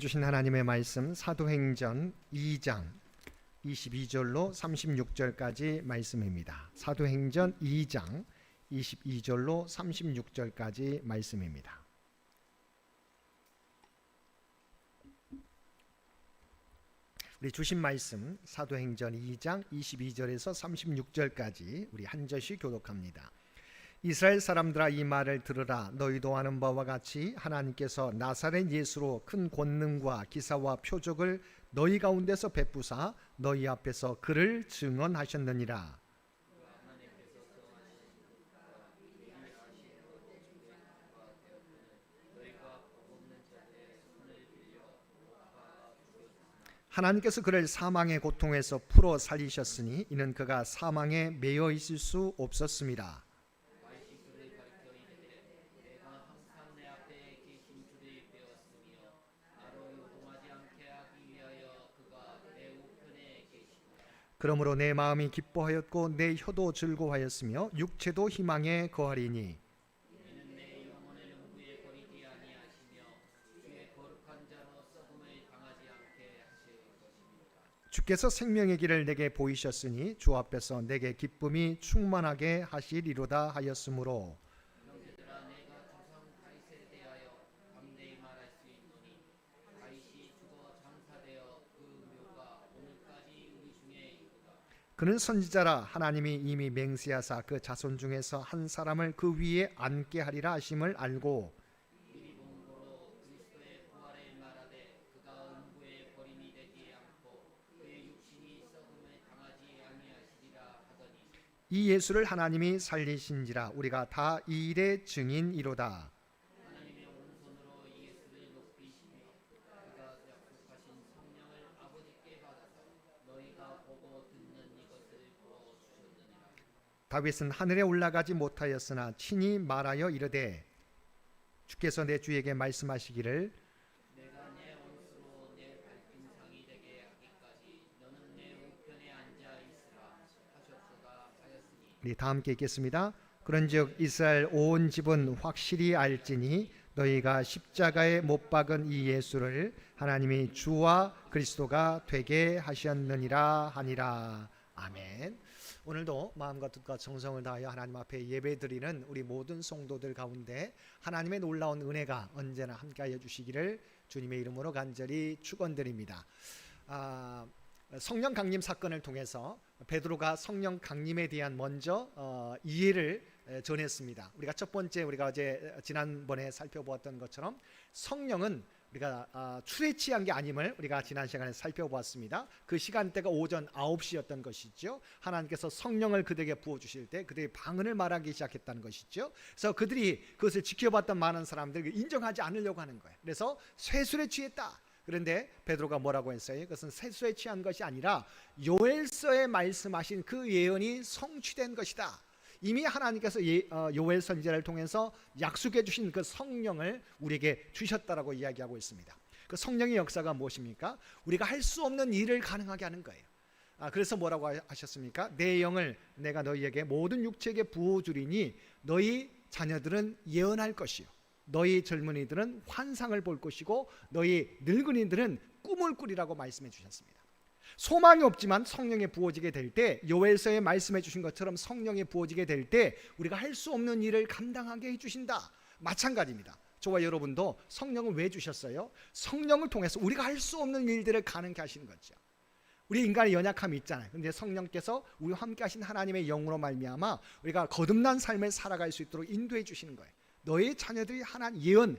주신 하나님의 말씀 사도행전 2장 22절로 36절까지 말씀입니다. 사도행전 2장 22절로 36절까지 말씀입니다. 우리 주신 말씀 사도행전 2장 22절에서 36절까지 우리 한 절씩 교독합니다. 이스라엘 사람들아, 이 말을 들으라. 너희도 아는 바와 같이 하나님께서 나사렛 예수로 큰 권능과 기사와 표적을 너희 가운데서 베푸사 너희 앞에서 그를 증언하셨느니라. 하나님께서 그를 사망의 고통에서 풀어 살리셨으니 이는 그가 사망에 매여 있을 수 없었습니다. 그러므로 내 마음이 기뻐하였고 내 혀도 즐거워하였으며 육체도 희망에 거하리니 주께서 생명의 길을 내게 보이셨으니 주 앞에서 내게 기쁨이 충만하게 하시리로다 하였으므로 그는 선지자라. 하나님이 이미 맹세하사 그 자손 중에서 한 사람을 그 위에 앉게 하리라 하심을 알고 이 예수를 하나님이 살리신지라. 우리가 다 이 일의 증인이로다. 다윗은 하늘에 올라가지 못하였으나 친히 말하여 이르되 주께서 내 주에게 말씀하시기를 내가 내 원수로 내 발등상이 되게 하기까지 너는 내 우편에 앉아 있으라 하셨도다 하였으니. 우리 다 함께 읽겠습니다. 그런즉 이스라엘 온 집은 확실히 알지니 너희가 십자가에 못 박은 이 예수를 하나님이 주와 그리스도가 되게 하셨느니라 하니라. 아멘. 오늘도 마음과 뜻과 정성을 다하여 하나님 앞에 예배드리는 우리 모든 성도들 가운데 하나님의 놀라운 은혜가 언제나 함께하여 주시기를 주님의 이름으로 간절히 축원드립니다. 성령 강림 사건을 통해서 베드로가 성령 강림에 대한 먼저 이해를 전했습니다. 우리가 첫 번째 우리가 어제 지난번에 살펴보았던 것처럼 성령은 우리가 술에 취한 게 아님을 우리가 지난 시간에 살펴보았습니다. 그 시간대가 오전 9시였던 것이죠. 하나님께서 성령을 그들에게 부어주실 때 그들이 방언을 말하기 시작했다는 것이죠. 그래서 그들이 그것을 지켜봤던 많은 사람들이 인정하지 않으려고 하는 거예요. 그래서 쇠술에 취했다. 그런데 베드로가 뭐라고 했어요? 그것은 쇠술에 취한 것이 아니라 요엘서에 말씀하신 그 예언이 성취된 것이다. 이미 하나님께서 요엘 선지자를 통해서 약속해 주신 그 성령을 우리에게 주셨다라고 이야기하고 있습니다. 그 성령의 역사가 무엇입니까? 우리가 할 수 없는 일을 가능하게 하는 거예요. 그래서 뭐라고 하셨습니까? 내 영을 내가 너희에게 모든 육체에게 부어주리니 너희 자녀들은 예언할 것이요 너희 젊은이들은 환상을 볼 것이고 너희 늙은이들은 꿈을 꾸리라고 말씀해 주셨습니다. 소망이 없지만 성령이 부어지게 될 때 요엘서에 말씀해 주신 것처럼 성령이 부어지게 될 때 우리가 할 수 없는 일을 감당하게 해주신다. 마찬가지입니다. 저와 여러분도 성령을 왜 주셨어요? 성령을 통해서 우리가 할 수 없는 일들을 가능케 하시는 거죠. 우리 인간의 연약함이 있잖아요. 그런데 성령께서 우리와 함께 하신 하나님의 영으로 말미암아 우리가 거듭난 삶을 살아갈 수 있도록 인도해 주시는 거예요. 너희 자녀들이 하나님 예언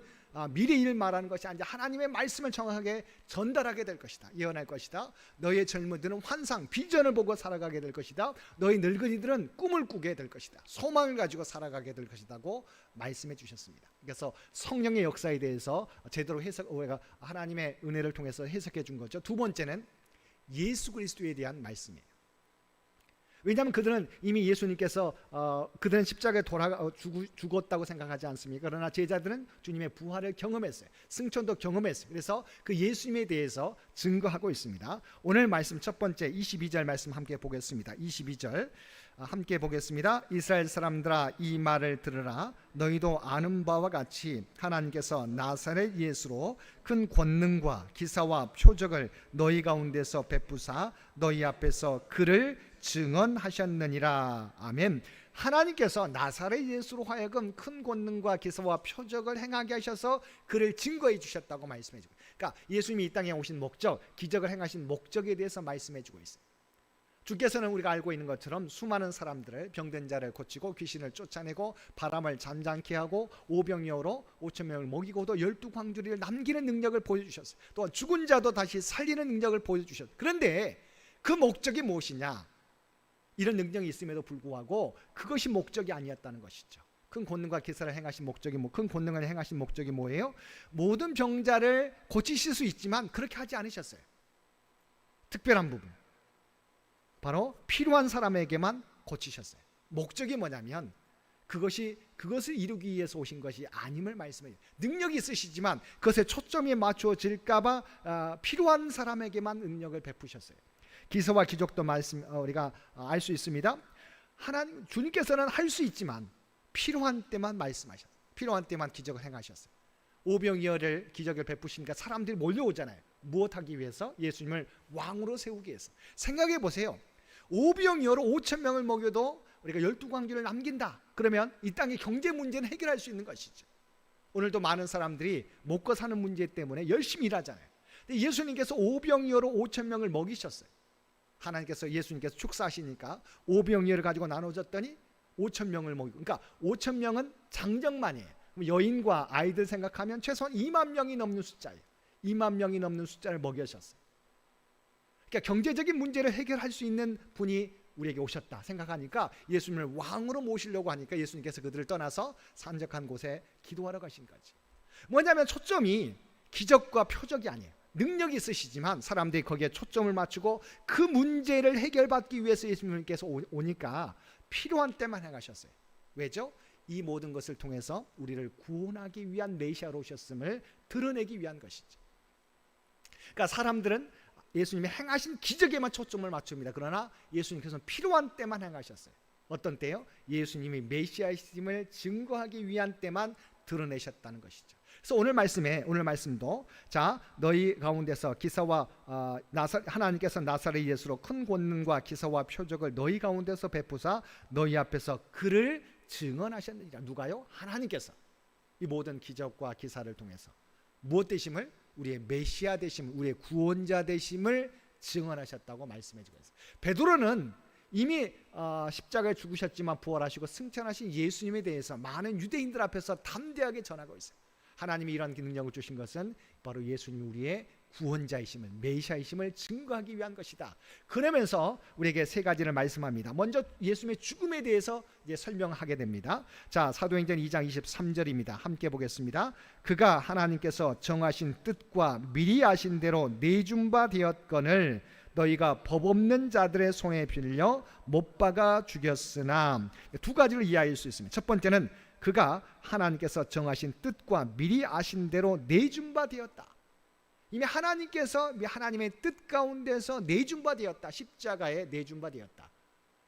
미래 일 말하는 것이 아니라 하나님의 말씀을 정확하게 전달하게 될 것이다. 예언할 것이다. 너희의 젊은이들은 환상, 비전을 보고 살아가게 될 것이다. 너희 늙은이들은 꿈을 꾸게 될 것이다. 소망을 가지고 살아가게 될 것이라고 말씀해 주셨습니다. 그래서 성령의 역사에 대해서 제대로 우리가 하나님의 은혜를 통해서 해석해 준 거죠. 두 번째는 예수 그리스도에 대한 말씀이에요. 왜냐하면 그들은 이미 예수님께서 그들은 십자가에 죽었다고 생각하지 않습니까? 그러나 제자들은 주님의 부활을 경험했어요. 승천도 경험했어요. 그래서 그 예수님에 대해서 증거하고 있습니다. 오늘 말씀 첫 번째 22절 말씀 함께 보겠습니다. 22절 함께 보겠습니다. 이스라엘 사람들아 이 말을 들으라. 너희도 아는 바와 같이 하나님께서 나사렛 예수로 큰 권능과 기사와 표적을 너희 가운데서 베푸사 너희 앞에서 그를 증언하셨느니라. 아멘. 하나님께서 나사렛 예수로 하여금 큰 권능과 기사와 표적을 행하게 하셔서 그를 증거해 주셨다고 말씀해 주고, 그러니까 예수님이 이 땅에 오신 목적, 기적을 행하신 목적에 대해서 말씀해 주고 있어요. 주께서는 우리가 알고 있는 것처럼 수많은 사람들을, 병든 자를 고치고 귀신을 쫓아내고 바람을 잠잠케 하고 오병이어로 5천 명을 먹이고도 12광주리를 남기는 능력을 보여주셨어요. 또한 죽은 자도 다시 살리는 능력을 보여주셨어요. 그런데 그 목적이 무엇이냐? 이런 능력이 있음에도 불구하고 그것이 목적이 아니었다는 것이죠. 큰 권능과 기사를 행하신 목적이 큰 권능을 행하신 목적이 뭐예요? 모든 병자를 고치실 수 있지만 그렇게 하지 않으셨어요. 특별한 부분, 바로 필요한 사람에게만 고치셨어요. 목적이 뭐냐면 그것을 이루기 위해서 오신 것이 아님을 말씀해요. 능력이 있으시지만 그것에 초점이 맞춰질까봐 필요한 사람에게만 능력을 베푸셨어요. 기사와 기적도 우리가 알 수 있습니다. 하나님 주님께서는 할 수 있지만 필요한 때만 말씀하셨어요. 필요한 때만 기적을 행하셨어요. 오병이어를 기적을 베푸시니까 사람들이 몰려오잖아요. 무엇하기 위해서? 예수님을 왕으로 세우기 위해서. 생각해 보세요. 오병이어로 5천 명을 먹여도 우리가 12광주를 남긴다. 그러면 이 땅의 경제 문제는 해결할 수 있는 것이죠. 오늘도 많은 사람들이 먹고 사는 문제 때문에 열심히 일하잖아요. 근데 예수님께서 오병이어로 5천 명을 먹이셨어요. 하나님께서 예수님께서 축사하시니까 오병이어를 가지고 나눠줬더니 5천 명을 먹이고, 그러니까 5천 명은 장정만이에요. 여인과 아이들 생각하면 최소한 2만 명이 넘는 숫자예요. 2만 명이 넘는 숫자를 먹여셨어요. 그러니까 경제적인 문제를 해결할 수 있는 분이 우리에게 오셨다 생각하니까 예수님을 왕으로 모시려고 하니까 예수님께서 그들을 떠나서 산적한 곳에 기도하러 가신 거지. 뭐냐면 초점이 기적과 표적이 아니에요. 능력이 있으시지만 사람들이 거기에 초점을 맞추고 그 문제를 해결받기 위해서 예수님께서 오니까 필요한 때만 행하셨어요. 왜죠? 이 모든 것을 통해서 우리를 구원하기 위한 메시아로 오셨음을 드러내기 위한 것이죠. 그러니까 사람들은 예수님이 행하신 기적에만 초점을 맞춥니다. 그러나 예수님께서는 필요한 때만 행하셨어요. 어떤 때요? 예수님이 메시아이심을 증거하기 위한 때만 드러내셨다는 것이죠. 그래서 오늘 말씀도 자 너희 가운데서 기사와 하나님께서 나사렛 예수로 큰 권능과 기사와 표적을 너희 가운데서 베푸사 너희 앞에서 그를 증언하셨느니라. 누가요? 하나님께서 이 모든 기적과 기사를 통해서 무엇 되심을? 우리의 메시아 되심을, 우리의 구원자 되심을 증언하셨다고 말씀해주고 있어요. 베드로는 이미 십자가에 죽으셨지만 부활하시고 승천하신 예수님에 대해서 많은 유대인들 앞에서 담대하게 전하고 있어요. 하나님이 이런 능력을 주신 것은 바로 예수님이 우리의 구원자이심을, 메시아이심을 증거하기 위한 것이다. 그러면서 우리에게 세 가지를 말씀합니다. 먼저 예수님의 죽음에 대해서 이제 설명하게 됩니다. 자, 사도행전 2장 23절입니다. 함께 보겠습니다. 그가 하나님께서 정하신 뜻과 미리 아신 대로 내준 바 되었거늘 너희가 법 없는 자들의 손에 빌려 못 박아 죽였으나. 두 가지를 이해할 수 있습니다. 첫 번째는 그가 하나님께서 정하신 뜻과 미리 아신 대로 내준 바 되었다. 이미 하나님께서 하나님의 뜻 가운데서 내준 바 되었다. 십자가에 내준 바 되었다.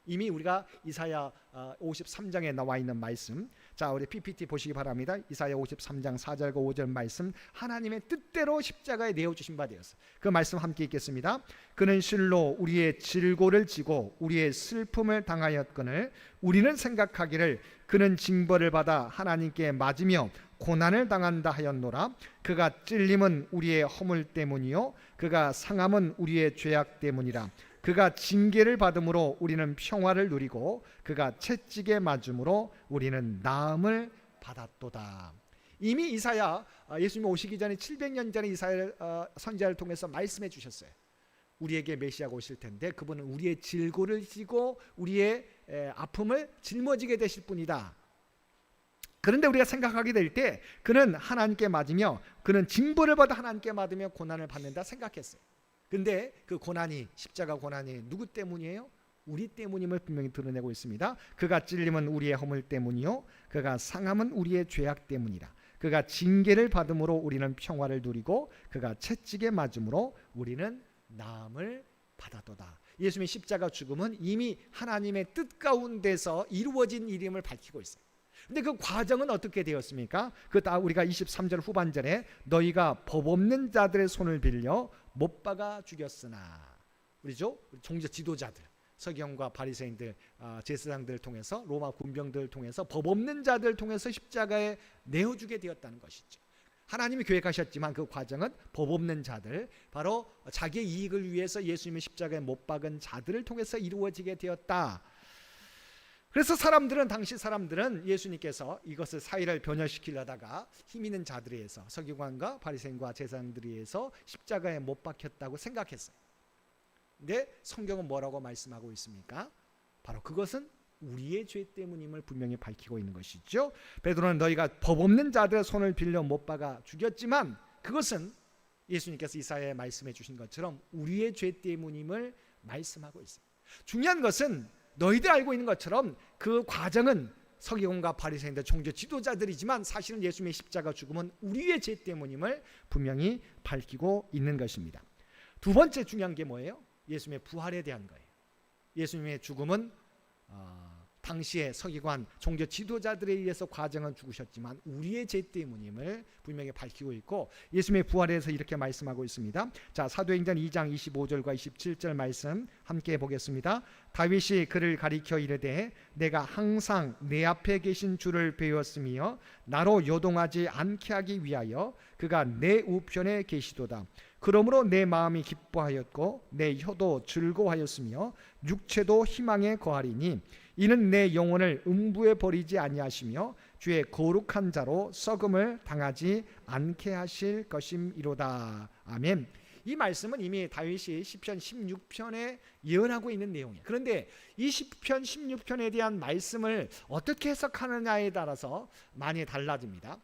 이미 우리가 이사야 53장에 나와 있는 말씀, 자 우리 PPT 보시기 바랍니다. 이사야 53장 4절과 5절 말씀, 하나님의 뜻대로 십자가에 내어주신 바 되었어요. 그 말씀 함께 읽겠습니다. 그는 실로 우리의 질고를 지고 우리의 슬픔을 당하였거늘 우리는 생각하기를 그는 징벌을 받아 하나님께 맞으며 고난을 당한다 하였노라. 그가 찔림은 우리의 허물 때문이요 그가 상함은 우리의 죄악 때문이라. 그가 징계를 받음으로 우리는 평화를 누리고 그가 채찍에 맞음으로 우리는 나음을 받았도다. 이미 이사야, 예수님 오시기 전에 700년 전에 이사야 선지자를 통해서 말씀해 주셨어요. 우리에게 메시아가 오실 텐데 그분은 우리의 질고를 지고 우리의 아픔을 짊어지게 되실 분이다. 그런데 우리가 생각하게 될 때 그는 하나님께 맞으며 그는 징벌을 받아 하나님께 맞으며 고난을 받는다 생각했어요. 근데 그 고난이, 십자가 고난이 누구 때문이에요? 우리 때문임을 분명히 드러내고 있습니다. 그가 찔림은 우리의 허물 때문이요 그가 상함은 우리의 죄악 때문이라. 그가 징계를 받음으로 우리는 평화를 누리고 그가 채찍에 맞음으로 우리는 나음을 받았도다. 예수님의 십자가 죽음은 이미 하나님의 뜻 가운데서 이루어진 일임을 밝히고 있어요. 근데 그 과정은 어떻게 되었습니까? 그 다 우리가 23절 후반절에 너희가 법 없는 자들의 손을 빌려 못 박아 죽였으나, 우리죠? 종교 지도자들, 서기관과 바리새인들, 제사장들을 통해서, 로마 군병들을 통해서, 법 없는 자들을 통해서 십자가에 내어주게 되었다는 것이죠. 하나님이 계획하셨지만 그 과정은 법 없는 자들, 바로 자기의 이익을 위해서 예수님의 십자가에 못 박은 자들을 통해서 이루어지게 되었다. 그래서 당시 사람들은 예수님께서 이것을 사회를 변화시키려다가 힘 있는 자들에 의해서, 서기관과 바리새인과 제사장들에 의해서 십자가에 못 박혔다고 생각했어요. 근데 성경은 뭐라고 말씀하고 있습니까? 바로 그것은 우리의 죄 때문임을 분명히 밝히고 있는 것이죠. 베드로는 너희가 법 없는 자들의 손을 빌려 못 박아 죽였지만, 그것은 예수님께서 이사야에 말씀해 주신 것처럼 우리의 죄 때문임을 말씀하고 있어요. 중요한 것은 너희들 알고 있는 것처럼 그 과정은 서기관과 바리새인들, 종교 지도자들이지만 사실은 예수님의 십자가 죽음은 우리의 죄 때문임을 분명히 밝히고 있는 것입니다. 두 번째 중요한 게 뭐예요? 예수님의 부활에 대한 거예요. 예수님의 죽음은 당시의 서기관, 종교 지도자들에 의해서 과정은 죽으셨지만 우리의 죄 때문임을 분명히 밝히고 있고, 예수님의 부활에 대해서 이렇게 말씀하고 있습니다. 자, 사도행전 2장 25절과 27절 말씀 함께 보겠습니다. 다윗이 그를 가리켜 이르되 내가 항상 내 앞에 계신 주를 배웠으며 나로 요동하지 않게 하기 위하여 그가 내 우편에 계시도다. 그러므로 내 마음이 기뻐하였고 내 혀도 즐거워하였으며 육체도 희망에 거하리니 이는 내 영혼을 음부에 버리지 아니하시며 주의 거룩한 자로 썩음을 당하지 않게 하실 것임이로다. 아멘. 이 말씀은 이미 다윗이 시편 16편에 예언하고 있는 내용이에요. 그런데 이 시편 16편에 대한 말씀을 어떻게 해석하느냐에 따라서 많이 달라집니다.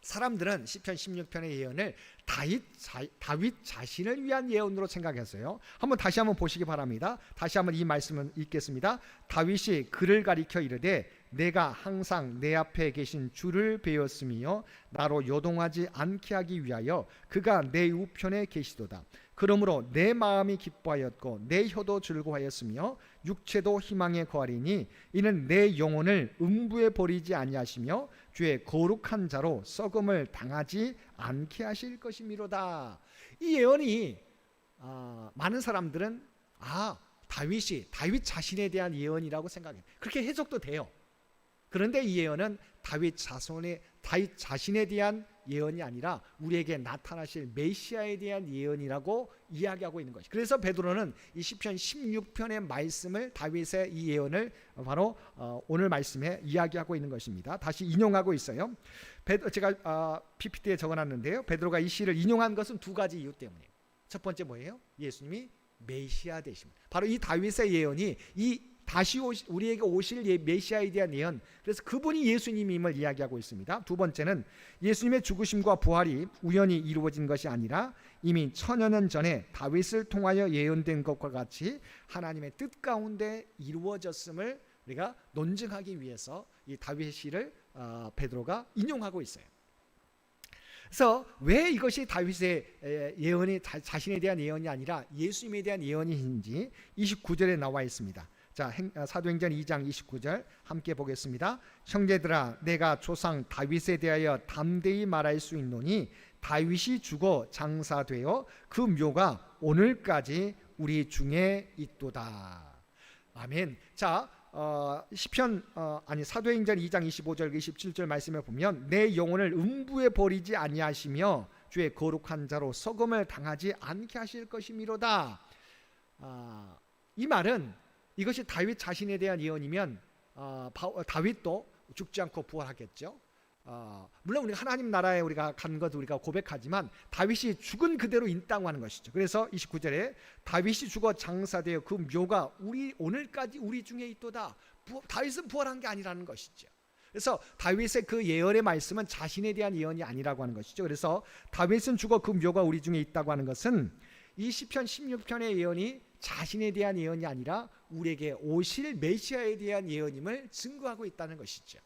사람들은 시편 16편의 예언을 다윗 자신을 위한 예언으로 생각했어요. 다시 한번 보시기 바랍니다. 다시 한번 이 말씀을 읽겠습니다. 다윗이 그를 가리켜 이르되 내가 항상 내 앞에 계신 주를 배웠으며 나로 요동하지 않게 하기 위하여 그가 내 우편에 계시도다. 그러므로 내 마음이 기뻐하였고 내 혀도 즐거워하였으며 육체도 희망에 거하리니 이는 내 영혼을 음부에 버리지 아니하시며 주의 거룩한 자로 썩음을 당하지 않게 하실 것이미로다. 이 예언이 많은 사람들은 다윗 자신에 대한 예언이라고 생각해요. 그렇게 해석도 돼요. 그런데 이 예언은 다윗 자신에 대한 예언이 아니라 우리에게 나타나실 메시아에 대한 예언이라고 이야기하고 있는 것이죠. 그래서 베드로는 이 시편 16편의 말씀을, 다윗의 이 예언을 바로 오늘 말씀에 이야기하고 있는 것입니다. 다시 인용하고 있어요. 제가 PPT에 적어놨는데요. 베드로가 이 시를 인용한 것은 두 가지 이유 때문이에요. 첫 번째 뭐예요? 예수님이 메시아 되십니다. 바로 이 다윗의 예언이 다시 우리에게 오실 메시아에 대한 예언, 그래서 그분이 예수님임을 이야기하고 있습니다. 두 번째는 예수님의 죽으심과 부활이 우연히 이루어진 것이 아니라 이미 천여 년 전에 다윗을 통하여 예언된 것과 같이 하나님의 뜻 가운데 이루어졌음을 우리가 논증하기 위해서 이 다윗의 시를 베드로가 인용하고 있어요. 그래서 왜 이것이 다윗의 예언이 자신에 대한 예언이 아니라 예수님에 대한 예언인지 29절에 나와 있습니다. 자, 사도행전 2장 29절 함께 보겠습니다. 형제들아, 내가 조상 다윗에 대하여 담대히 말할 수 있노니 다윗이 죽어 장사되어 그 묘가 오늘까지 우리 중에 있도다. 아멘. 자, 사도행전 2장 25절 27절 말씀에 보면 내 영혼을 음부에 버리지 아니하시며 주의 거룩한 자로 썩음을 당하지 않게 하실 것이미로다. 이 말은 이것이 다윗 자신에 대한 예언이면 다윗도 죽지 않고 부활하겠죠. 물론 우리가 하나님 나라에 우리가 간 것 우리가 고백하지만 다윗이 죽은 그대로 있다고 하는 것이죠. 그래서 29절에 다윗이 죽어 장사되어 그 묘가 오늘까지 우리 중에 있도다. 다윗은 부활한 게 아니라는 것이죠. 그래서 다윗의 그 예언의 말씀은 자신에 대한 예언이 아니라고 하는 것이죠. 그래서 다윗은 죽어 그 묘가 우리 중에 있다고 하는 것은 이 시편 16편의 예언이 자신에 대한 예언이 아니라 우리에게 오실 메시아에 대한 예언임을 증거하고 있다는 것이죠.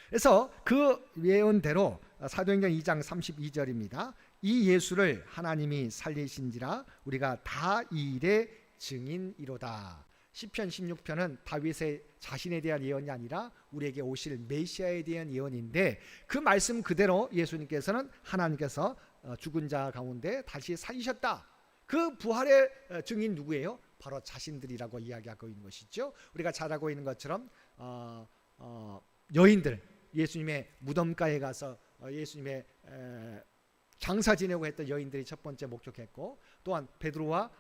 그래서 그 예언대로 사도행전 2장 32절입니다. 이 예수를 하나님이 살리신지라 우리가 다 이 일의 증인이로다. 시편 16편은 다윗의 자신에 대한 예언이 아니라 우리에게 오실 메시아에 대한 예언인데, 그 말씀 그대로 예수님께서는 하나님께서 죽은 자 가운데 다시 살리셨다. 그 부활의 증인 누구예요? 바로 자신들이라고 이야기하고 있는 것이죠. 우리가 잘 알고 있는 것처럼 여인들, 예수님의 무덤가에 가서 예수님의 장사 지내고 했던 여인들이 첫 번째 목격했고, 또한 베드로와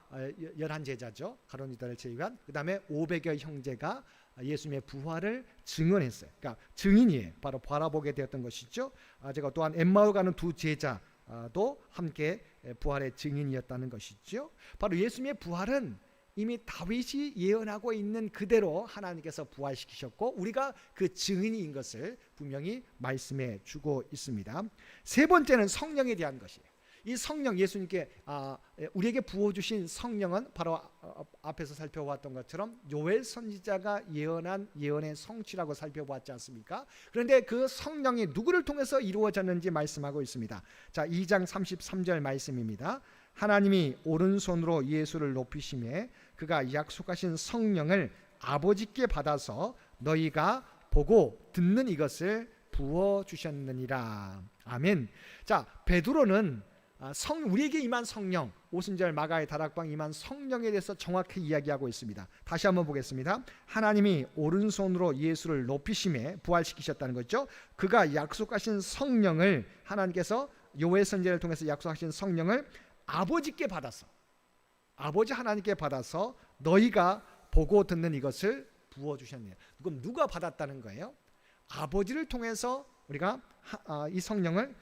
11제자죠. 가룟 유다를 제외한, 그 다음에 500여 형제가 예수님의 부활을 증언했어요. 그러니까 증인이에요. 바로 바라보게 되었던 것이죠. 제가 또한 엠마오 가는 두 제자도 함께 부활의 증인이었다는 것이죠. 바로 예수님의 부활은 이미 다윗이 예언하고 있는 그대로 하나님께서 부활시키셨고, 우리가 그 증인인 것을 분명히 말씀해 주고 있습니다. 세 번째는 성령에 대한 것이에요. 이 성령, 예수님께 우리에게 부어주신 성령은 바로 앞에서 살펴보았던 것처럼 요엘 선지자가 예언한 예언의 성취라고 살펴보았지 않습니까? 그런데 그 성령이 누구를 통해서 이루어졌는지 말씀하고 있습니다. 자, 2장 33절 말씀입니다. 하나님이 오른손으로 예수를 높이시매 그가 약속하신 성령을 아버지께 받아서 너희가 보고 듣는 이것을 부어주셨느니라. 아멘. 자, 베드로는 우리에게 임한 성령, 오순절 마가의 다락방 임한 성령에 대해서 정확히 이야기하고 있습니다. 다시 한번 보겠습니다. 하나님이 오른손으로 예수를 높이심에 부활시키셨다는 거죠. 그가 약속하신 성령을, 하나님께서 요엘 선지자를 통해서 약속하신 성령을 아버지께 받아서, 아버지 하나님께 받아서 너희가 보고 듣는 이것을 부어주셨네요. 그럼 누가 받았다는 거예요? 아버지를 통해서 우리가 이 성령을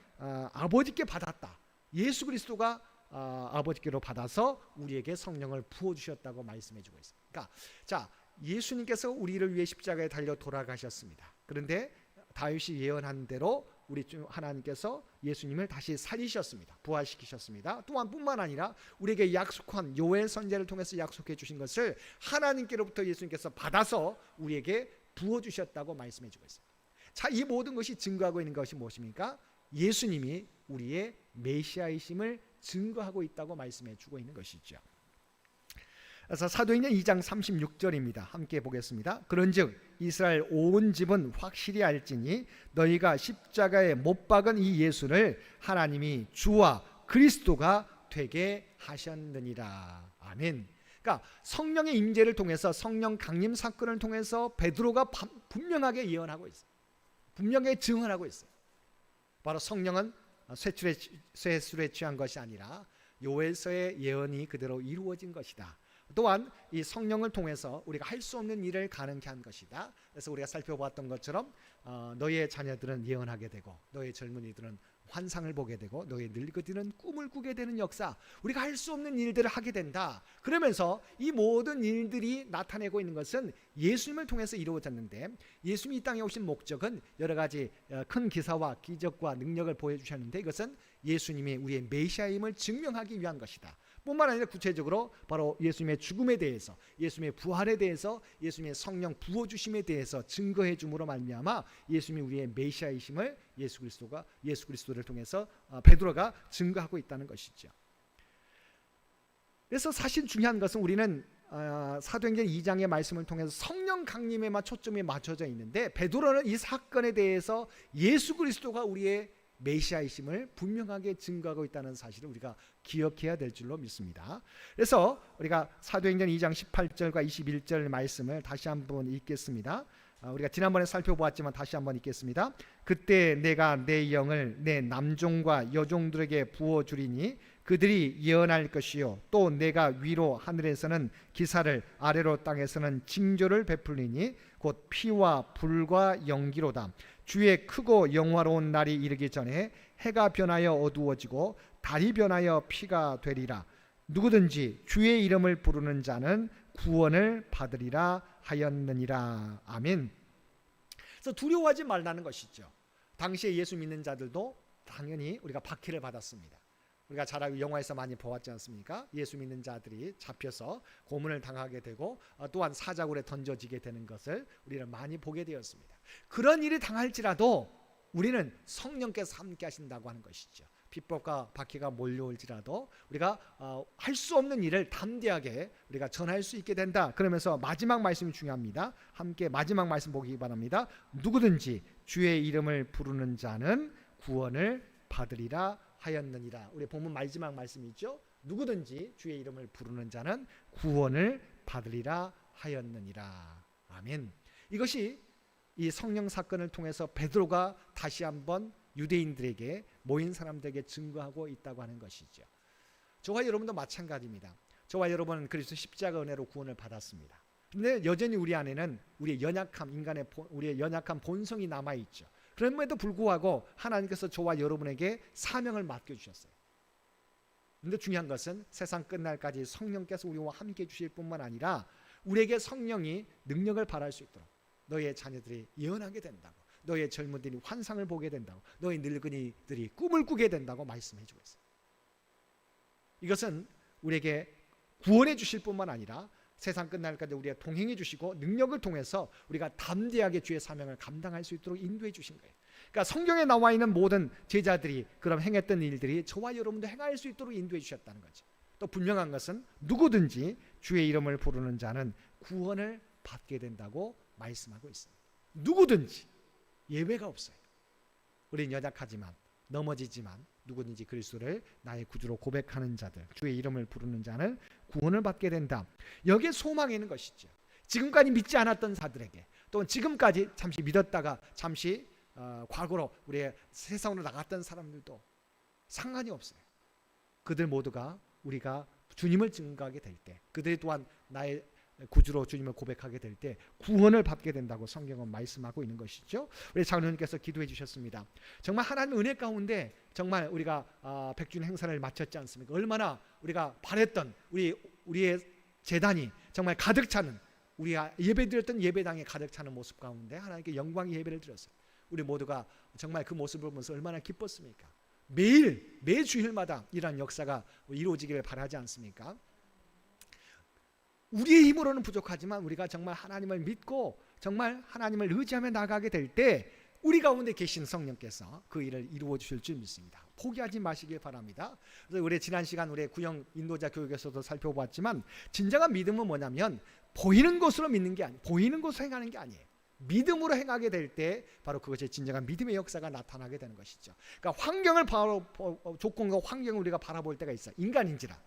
아버지께 받았다. 예수 그리스도가 아버지께로 받아서 우리에게 성령을 부어주셨다고 말씀해주고 있습니다. 그러니까 자, 예수님께서 우리를 위해 십자가에 달려 돌아가셨습니다. 그런데 다윗이 예언한 대로 우리 하나님께서 예수님을 다시 살리셨습니다. 부활시키셨습니다. 또한 뿐만 아니라 우리에게 약속한 요엘 선지자를 통해서 약속해 주신 것을 하나님께로부터 예수님께서 받아서 우리에게 부어주셨다고 말씀해주고 있습니다. 자, 이 모든 것이 증거하고 있는 것이 무엇입니까? 예수님이 우리의 메시아이심을 증거하고 있다고 말씀해 주고 있는 것이죠. 그래서 사도행전 2장 36절입니다. 함께 보겠습니다. 그런즉 이스라엘 온 집은 확실히 알지니 너희가 십자가에 못 박은 이 예수를 하나님이 주와 그리스도가 되게 하셨느니라. 아멘. 그러니까 성령의 임재를 통해서, 성령 강림 사건을 통해서 베드로가 분명하게 예언하고 있어요. 분명하게 증언하고 있어요. 바로 성령은 쇠술에 취한 것이 아니라 요엘서의 예언이 그대로 이루어진 것이다. 또한 이 성령을 통해서 우리가 할 수 없는 일을 가능케 한 것이다. 그래서 우리가 살펴보았던 것처럼 너희의 자녀들은 예언하게 되고, 너희의 젊은이들은 환상을 보게 되고, 너희의 늙은이들은 꿈을 꾸게 되는 역사, 우리가 할 수 없는 일들을 하게 된다. 그러면서 이 모든 일들이 나타내고 있는 것은 예수님을 통해서 이루어졌는데, 예수님이 이 땅에 오신 목적은 여러 가지 큰 기사와 기적과 능력을 보여주셨는데, 이것은 예수님이 우리의 메시아임을 증명하기 위한 것이다. 뿐만 아니라 구체적으로 바로 예수님의 죽음에 대해서, 예수님의 부활에 대해서, 예수님의 성령 부어주심에 대해서 증거해 줌으로 말미암아 예수님이 우리의 메시아이심을 예수 그리스도를 통해서 베드로가 증거하고 있다는 것이죠. 그래서 사실 중요한 것은 우리는 사도행전 2장의 말씀을 통해서 성령 강림에만 초점이 맞춰져 있는데, 베드로는 이 사건에 대해서 예수 그리스도가 우리의 메시아이심을 분명하게 증거하고 있다는 사실을 우리가 기억해야 될 줄로 믿습니다. 그래서 우리가 사도행전 2장 18절과 21절 말씀을 다시 한번 읽겠습니다. 우리가 지난번에 살펴보았지만 다시 한번 읽겠습니다. 그때 내가 내 영을 내 남종과 여종들에게 부어주리니 그들이 예언할 것이요 또 내가 위로 하늘에서는 기사를 아래로 땅에서는 징조를 베풀리니 곧 피와 불과 연기로다. 주의 크고 영화로운 날이 이르기 전에 해가 변하여 어두워지고 달이 변하여 피가 되리라. 누구든지 주의 이름을 부르는 자는 구원을 받으리라 하였느니라. 아멘. 그래서 두려워하지 말라는 것이죠. 당시에 예수 믿는 자들도 당연히 우리가 박해를 받았습니다. 우리가 잘 알고 영화에서 많이 보았지 않습니까? 예수 믿는 자들이 잡혀서 고문을 당하게 되고 또한 사자굴에 던져지게 되는 것을 우리는 많이 보게 되었습니다. 그런 일이 당할지라도 우리는 성령께서 함께 하신다고 하는 것이죠. 핍박과 박해가 몰려올지라도 우리가 할 수 없는 일을 담대하게 우리가 전할 수 있게 된다. 그러면서 마지막 말씀이 중요합니다. 함께 마지막 말씀 보기 바랍니다. 누구든지 주의 이름을 부르는 자는 구원을 받으리라 하였느니라. 우리 본문 마지막 말씀이죠. 누구든지 주의 이름을 부르는 자는 구원을 받으리라 하였느니라. 아멘. 이것이 이 성령 사건을 통해서 베드로가 다시 한번 유대인들에게 모인 사람들에게 증거하고 있다고 하는 것이죠. 저와 여러분도 마찬가지입니다. 저와 여러분은 그리스도 십자가 은혜로 구원을 받았습니다. 그런데 여전히 우리 안에는 우리의 연약함, 우리의 연약한 본성이 남아 있죠. 그럼에도 불구하고 하나님께서 저와 여러분에게 사명을 맡겨주셨어요. 그런데 중요한 것은 세상 끝날까지 성령께서 우리와 함께 해주실 뿐만 아니라 우리에게 성령이 능력을 발할 수 있도록 너희의 자녀들이 예언하게 된다고, 너희의 젊은이들이 환상을 보게 된다고, 너희 늙은이들이 꿈을 꾸게 된다고 말씀해 주고 있어요. 이것은 우리에게 구원해 주실 뿐만 아니라 세상 끝날까지 우리가 동행해 주시고 능력을 통해서 우리가 담대하게 주의 사명을 감당할 수 있도록 인도해 주신 거예요. 그러니까 성경에 나와 있는 모든 제자들이 그럼 행했던 일들이 저와 여러분도 행할 수 있도록 인도해 주셨다는 거죠. 또 분명한 것은 누구든지 주의 이름을 부르는 자는 구원을 받게 된다고 말씀하고 있습니다. 누구든지 예외가 없어요. 우리는 연약하지만 넘어지지만 누구든지 그리스도를 나의 구주로 고백하는 자들, 주의 이름을 부르는 자는 구원을 받게 된다. 여기에 소망이 있는 것이죠. 지금까지 믿지 않았던 자들에게, 또 지금까지 잠시 믿었다가 잠시 과거로 우리의 세상으로 나갔던 사람들도 상관이 없어요. 그들 모두가 우리가 주님을 증거하게 될 때, 그들이 또한 나의 구주로 주님을 고백하게 될 때 구원을 받게 된다고 성경은 말씀하고 있는 것이죠. 우리 장로님께서 기도해 주셨습니다. 정말 하나님의 은혜 가운데 정말 우리가 백주년 행사를 마쳤지 않습니까? 얼마나 우리가 바랬던 우리의 재단이 정말 가득 차는, 우리가 예배드렸던 예배당에 가득 차는 모습 가운데 하나님께 영광의 예배를 드렸어요. 우리 모두가 정말 그 모습을 보면서 얼마나 기뻤습니까? 매 주일마다 이러한 역사가 이루어지기를 바라지 않습니까? 우리의 힘으로는 부족하지만 우리가 정말 하나님을 믿고 정말 하나님을 의지하며 나가게 될 때 우리 가운데 계신 성령께서 그 일을 이루어 주실 줄 믿습니다. 포기하지 마시길 바랍니다. 그래서 우리 지난 시간 우리 구형 인도자 교육에서도 살펴보았지만 진정한 믿음은 뭐냐면 보이는 것으로 믿는 게 아니에요. 보이는 것으로 행하는 게 아니에요. 믿음으로 행하게 될 때 바로 그것이 진정한 믿음의 역사가 나타나게 되는 것이죠. 그러니까 환경을 조건과 환경을 우리가 바라볼 때가 있어요. 인간인지라.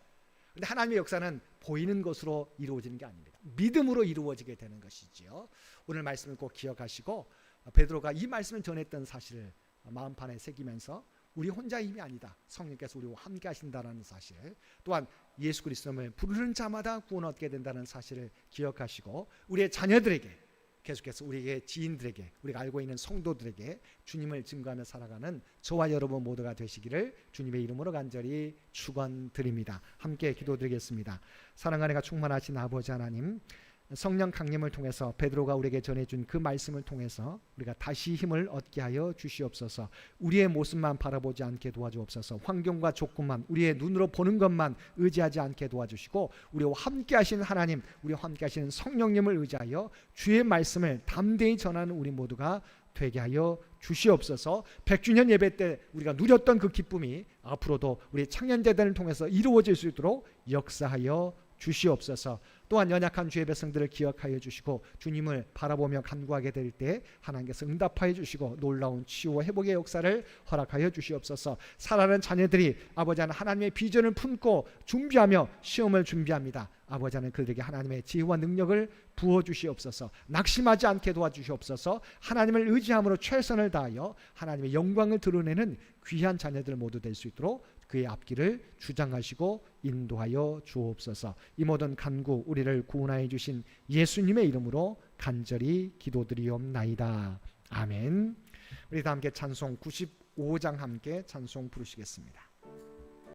그런데 하나님의 역사는 보이는 것으로 이루어지는 게 아닙니다. 믿음으로 이루어지게 되는 것이지요. 오늘 말씀을 꼭 기억하시고 베드로가 이 말씀을 전했던 사실을 마음판에 새기면서 우리 혼자의 힘이 아니다. 성령께서 우리와 함께 하신다는 사실, 또한 예수 그리스도를 부르는 자마다 구원 얻게 된다는 사실을 기억하시고 우리의 자녀들에게, 계속해서 우리의 지인들에게, 우리가 알고 있는 성도들에게 주님을 증거하며 살아가는 저와 여러분 모두가 되시기를 주님의 이름으로 간절히 축원드립니다. 함께 기도드리겠습니다. 사랑 안에가 충만하신 아버지 하나님, 성령 강림을 통해서 베드로가 우리에게 전해준 그 말씀을 통해서 우리가 다시 힘을 얻게 하여 주시옵소서. 우리의 모습만 바라보지 않게 도와주옵소서. 환경과 조건만, 우리의 눈으로 보는 것만 의지하지 않게 도와주시고 우리와 함께 하시는 하나님, 우리와 함께 하시는 성령님을 의지하여 주의 말씀을 담대히 전하는 우리 모두가 되게 하여 주시옵소서. 100주년 예배 때 우리가 누렸던 그 기쁨이 앞으로도 우리 청년재단을 통해서 이루어질 수 있도록 역사하여 주시옵소서. 또한 연약한 주의 백성들을 기억하여 주시고 주님을 바라보며 간구하게 될 때 하나님께서 응답하여 주시고 놀라운 치유와 회복의 역사를 허락하여 주시옵소서. 살아가는 자녀들이 아버지 하나님 하나님의 비전을 품고 준비하며 시험을 준비합니다. 아버지 하나님 그들에게 하나님의 지혜와 능력을 부어주시옵소서. 낙심하지 않게 도와주시옵소서. 하나님을 의지함으로 최선을 다하여 하나님의 영광을 드러내는 귀한 자녀들 모두 될 수 있도록 그의 앞길을 주장하시고 인도하여 주옵소서. 이 모든 간구 우리를 구원하여 주신 예수님의 이름으로 간절히 기도드리옵나이다. 아멘. 우리 다 함께 찬송 95장 함께 찬송 부르시겠습니다.